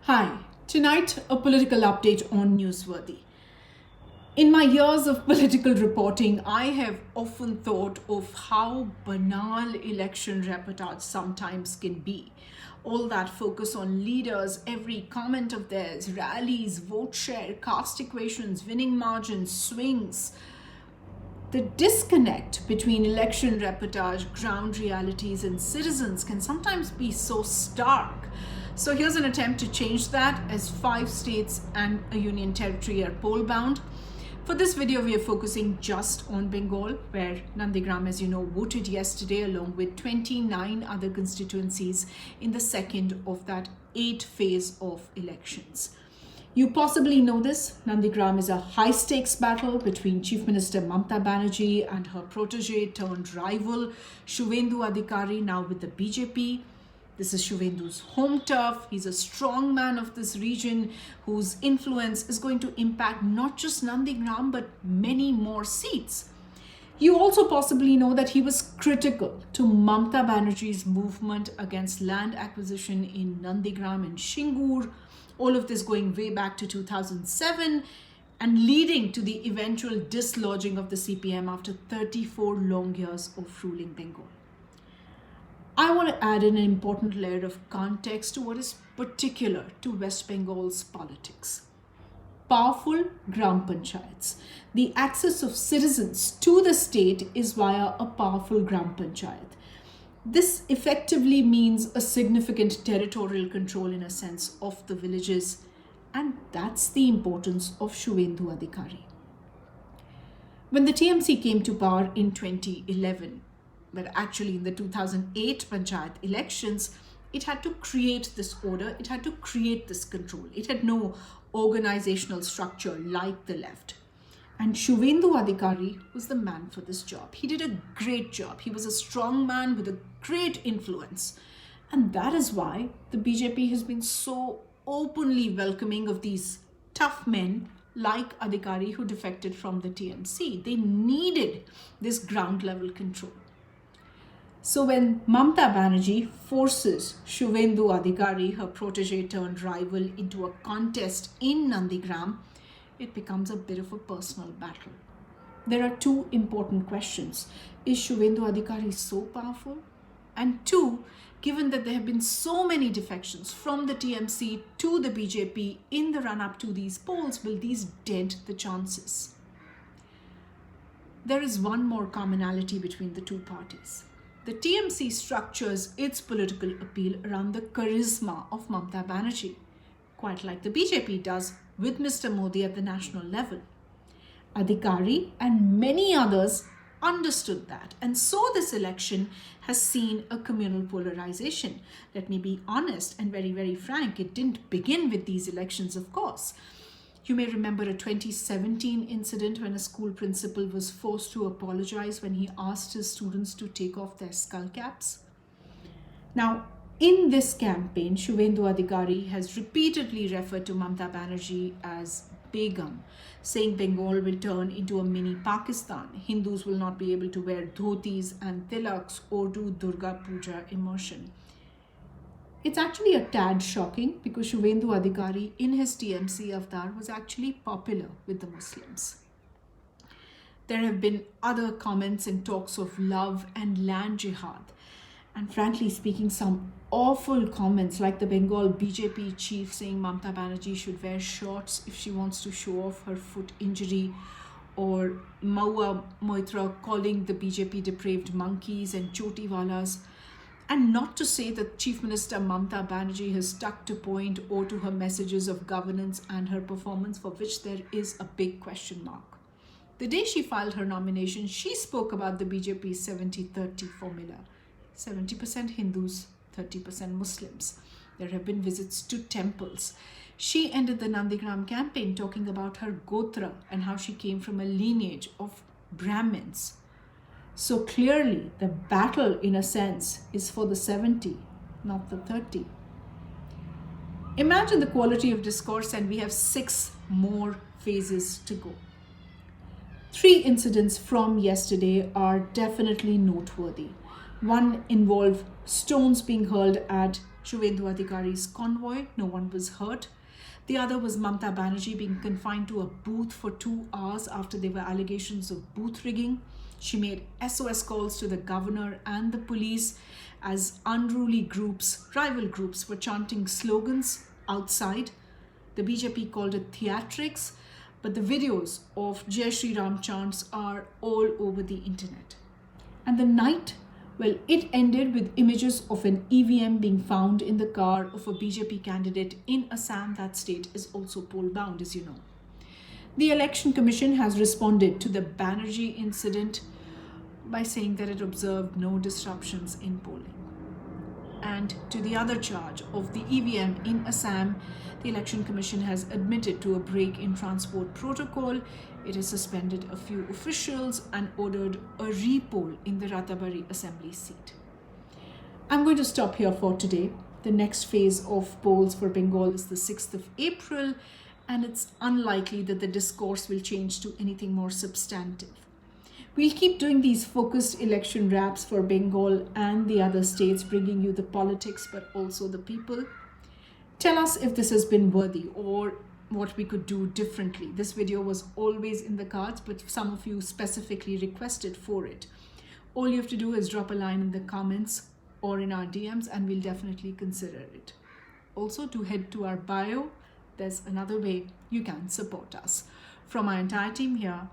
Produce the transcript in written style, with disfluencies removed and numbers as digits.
Hi, tonight a political update on Newsworthy. In my years of political reporting, I have often thought of how banal election reportage sometimes can be. All that focus on leaders, every comment of theirs, rallies, vote share, caste equations, winning margins, swings. The disconnect between election reportage, ground realities, and citizens can sometimes be so stark. So here's an attempt to change that as 5 states and a union territory are poll bound. For this video, we are focusing just on Bengal, where Nandigram, as you know, voted yesterday along with 29 other constituencies in the second of that 8 phase of elections. You possibly know this. Nandigram is a high-stakes battle between Chief Minister Mamata Banerjee and her protege turned rival Shuvendu Adhikari, now with the BJP. This is Shuvendu's home turf. He's a strong man of this region whose influence is going to impact not just Nandigram but many more seats. You also possibly know that he was critical to Mamata Banerjee's movement against land acquisition in Nandigram and Singur. All of this going way back to 2007 and leading to the eventual dislodging of the CPM after 34 long years of ruling Bengal. I want to add in an important layer of context to what is particular to West Bengal's politics. Powerful gram panchayats. The access of citizens to the state is via a powerful gram panchayat. This effectively means a significant territorial control, in a sense, of the villages, and that's the importance of Shuvendu Adhikari. When the TMC came to power in 2011, but actually in the 2008 panchayat elections, it had to create this order, it had to create this control. It had no organizational structure like the left. And Shuvendu Adhikari was the man for this job. He did a great job. He was a strong man with a great influence. And that is why the BJP has been so openly welcoming of these tough men like Adhikari who defected from the TMC. They needed this ground level control. So when Mamata Banerjee forces Shuvendu Adhikari, her protege turned rival, into a contest in Nandigram, it becomes a bit of a personal battle. There are two important questions. Is Shuvendu Adhikari so powerful? And two, given that there have been so many defections from the TMC to the BJP in the run-up to these polls, will these dent the chances? There is one more commonality between the two parties. The TMC structures its political appeal around the charisma of Mamata Banerjee, quite like the BJP does with Mr. Modi at the national level. Adhikari and many others understood that, and so this election has seen a communal polarization. Let me be honest and very, very frank, it didn't begin with these elections, of course. You may remember a 2017 incident when a school principal was forced to apologize when he asked his students to take off their skull caps. Now, in this campaign, Shuvendu Adhikari has repeatedly referred to Mamata Banerjee as Begum, saying Bengal will turn into a mini Pakistan. Hindus will not be able to wear dhotis and tilaks or do Durga Puja immersion. It's actually a tad shocking because Shuvendu Adhikari in his TMC avatar was actually popular with the Muslims. There have been other comments and talks of love and land jihad. And frankly speaking, some awful comments like the Bengal BJP chief saying Mamata Banerjee should wear shorts if she wants to show off her foot injury, or Maua Moitra calling the BJP depraved monkeys and chotiwalas. And not to say that Chief Minister Mamata Banerjee has stuck to point or to her messages of governance and her performance, for which there is a big question mark. The day she filed her nomination, she spoke about the BJP's 70-30 formula. 70% Hindus, 30% Muslims. There have been visits to temples. She ended the Nandigram campaign talking about her Gotra and how she came from a lineage of Brahmins. So clearly, the battle, in a sense, is for the 70, not the 30. Imagine the quality of discourse, and we have 6 more phases to go. 3 incidents from yesterday are definitely noteworthy. One involved stones being hurled at Shubhendu Adhikari's convoy, no one was hurt. The other was Mamata Banerjee being confined to a booth for 2 hours after there were allegations of booth rigging. She made SOS calls to the governor and the police as unruly groups, rival groups, were chanting slogans outside. The BJP called it theatrics, but the videos of Jai Shri Ram chants are all over the internet. And the night, well, it ended with images of an EVM being found in the car of a BJP candidate in Assam. That state is also poll bound, as you know. The Election Commission has responded to the Banerjee incident by saying that it observed no disruptions in polling. And to the other charge of the EVM in Assam, the Election Commission has admitted to a break in transport protocol. It has suspended a few officials and ordered a repoll in the Ratnabari Assembly seat. I'm going to stop here for today. The next phase of polls for Bengal is the 6th of April, and it's unlikely that the discourse will change to anything more substantive. We'll keep doing these focused election wraps for Bengal and the other states, bringing you the politics but also the people. Tell us if this has been worthy or what we could do differently. This video was always in the cards, but some of you specifically requested for it. All you have to do is drop a line in the comments or in our DMs, and we'll definitely consider it. Also, to head to our bio, there's another way you can support us. From our entire team here,